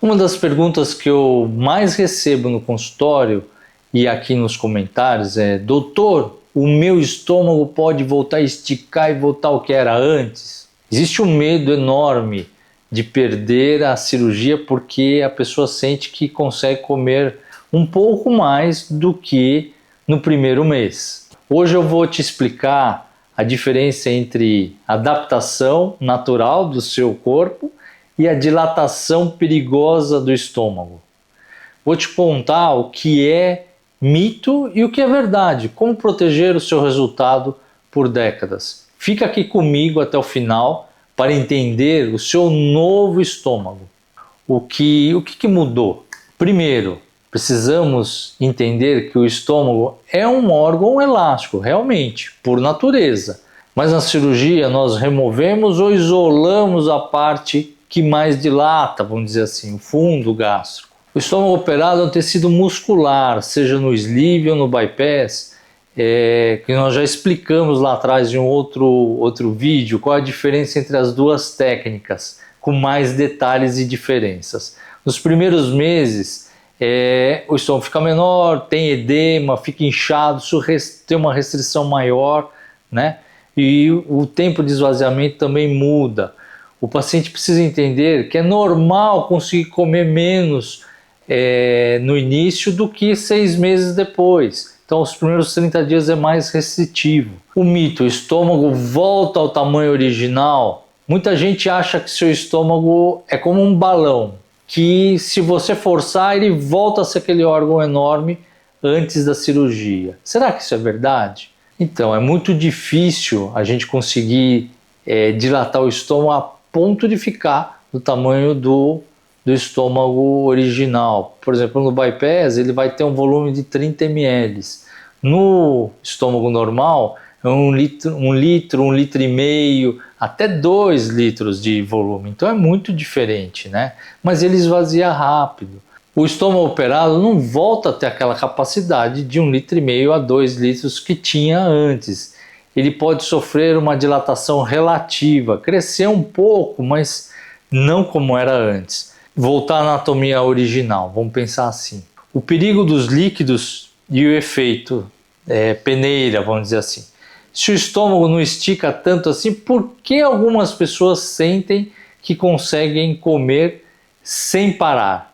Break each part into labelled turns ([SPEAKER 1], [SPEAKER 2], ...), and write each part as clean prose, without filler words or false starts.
[SPEAKER 1] Uma das perguntas que eu mais recebo no consultório e aqui nos comentários é: doutor, o meu estômago pode voltar a esticar e voltar ao que era antes? Existe um medo enorme de perder a cirurgia porque a pessoa sente que consegue comer um pouco mais do que no primeiro mês. Hoje eu vou te explicar a diferença entre adaptação natural do seu corpo e a dilatação perigosa do estômago. Vou te contar o que é mito e o que é verdade, como proteger o seu resultado por décadas. Fica aqui comigo até o final para entender o seu novo estômago. O que mudou? Primeiro, precisamos entender que o estômago é um órgão elástico, realmente, por natureza. Mas na cirurgia nós removemos ou isolamos a parte que mais dilata, vamos dizer assim, o fundo gástrico. O estômago operado é um tecido muscular, seja no sleeve ou no bypass, que nós já explicamos lá atrás em um outro vídeo qual a diferença entre as duas técnicas, com mais detalhes e diferenças. Nos primeiros meses, o estômago fica menor, tem edema, fica inchado, isso tem uma restrição maior, né? E o tempo de esvaziamento também muda. O paciente precisa entender que é normal conseguir comer menos no início do que 6 meses depois. Então os primeiros 30 dias é mais restritivo. O mito: o estômago volta ao tamanho original. Muita gente acha que seu estômago é como um balão, que se você forçar ele volta a ser aquele órgão enorme antes da cirurgia. Será que isso é verdade? Então é muito difícil a gente conseguir dilatar o estômago a ponto de ficar do tamanho do estômago original. Por exemplo, no bypass ele vai ter um volume de 30 ml. No estômago normal é 1 litro, 1 litro e meio, até 2 litros de volume. Então é muito diferente, né? Mas ele esvazia rápido. O estômago operado não volta a ter aquela capacidade de 1 litro e meio a 2 litros que tinha antes. Ele pode sofrer uma dilatação relativa, crescer um pouco, mas não como era antes. Voltar à anatomia original, vamos pensar assim. O perigo dos líquidos e o efeito peneira, vamos dizer assim. Se o estômago não estica tanto assim, por que algumas pessoas sentem que conseguem comer sem parar?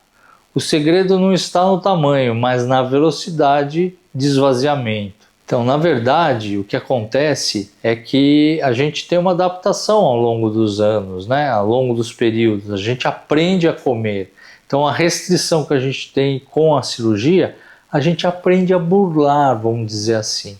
[SPEAKER 1] O segredo não está no tamanho, mas na velocidade de esvaziamento. Então, na verdade, o que acontece é que a gente tem uma adaptação ao longo dos anos, né? Ao longo dos períodos, a gente aprende a comer. Então, a restrição que a gente tem com a cirurgia, a gente aprende a burlar, vamos dizer assim.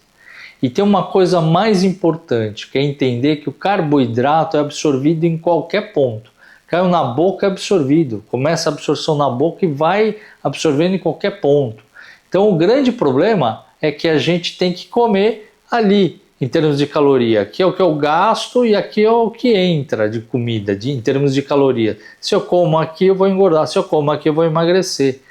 [SPEAKER 1] E tem uma coisa mais importante, que é entender que o carboidrato é absorvido em qualquer ponto. Caiu na boca, é absorvido. Começa a absorção na boca e vai absorvendo em qualquer ponto. Então, o grande problema é que a gente tem que comer ali, em termos de caloria. Aqui é o que eu gasto e aqui é o que entra de comida, em termos de caloria. Se eu como aqui, eu vou engordar. Se eu como aqui, eu vou emagrecer.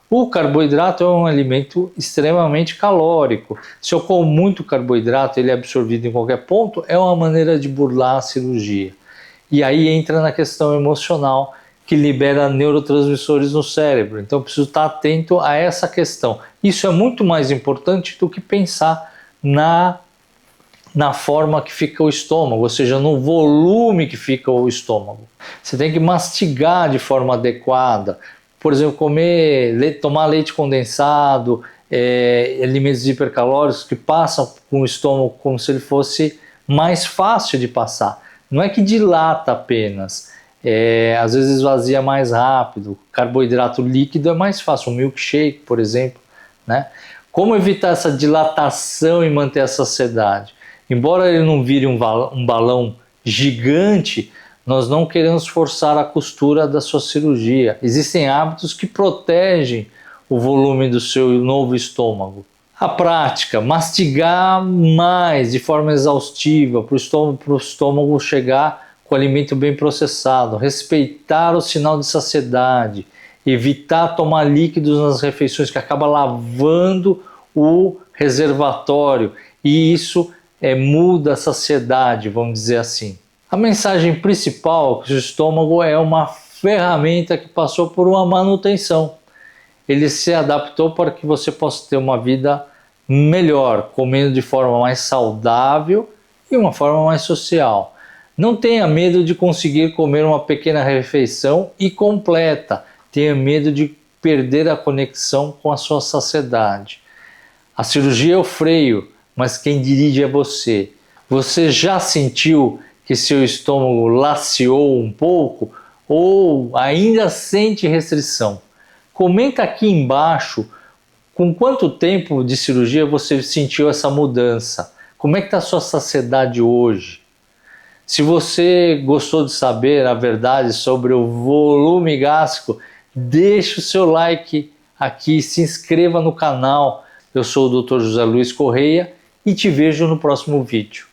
[SPEAKER 1] O carboidrato é um alimento extremamente calórico. Se eu como muito carboidrato, ele é absorvido em qualquer ponto, é uma maneira de burlar a cirurgia. E aí entra na questão emocional, que libera neurotransmissores no cérebro. Então eu preciso estar atento a essa questão. Isso é muito mais importante do que pensar na forma que fica o estômago, ou seja, no volume que fica o estômago. Você tem que mastigar de forma adequada. Por exemplo, tomar leite condensado, alimentos hipercalóricos que passam com o estômago como se ele fosse mais fácil de passar. Não é que dilata apenas, às vezes esvazia mais rápido. Carboidrato líquido é mais fácil, um milkshake, por exemplo, né? Como evitar essa dilatação e manter a saciedade? Embora ele não vire um balão gigante, nós não queremos forçar a costura da sua cirurgia. Existem hábitos que protegem o volume do seu novo estômago. A prática: mastigar mais de forma exaustiva para o estômago chegar com o alimento bem processado, respeitar o sinal de saciedade, evitar tomar líquidos nas refeições, que acaba lavando o reservatório, e isso muda a saciedade, vamos dizer assim. A mensagem principal é que o estômago é uma ferramenta que passou por uma manutenção. Ele se adaptou para que você possa ter uma vida melhor, comendo de forma mais saudável e uma forma mais social. Não tenha medo de conseguir comer uma pequena refeição e completa. Tenha medo de perder a conexão com a sua saciedade. A cirurgia é o freio, mas quem dirige é você. Você já sentiu que seu estômago laceou um pouco ou ainda sente restrição? Comenta aqui embaixo com quanto tempo de cirurgia você sentiu essa mudança. Como é que está a sua saciedade hoje? Se você gostou de saber a verdade sobre o volume gástrico, deixe o seu like aqui, se inscreva no canal. Eu sou o Dr. José Luiz Correia e te vejo no próximo vídeo.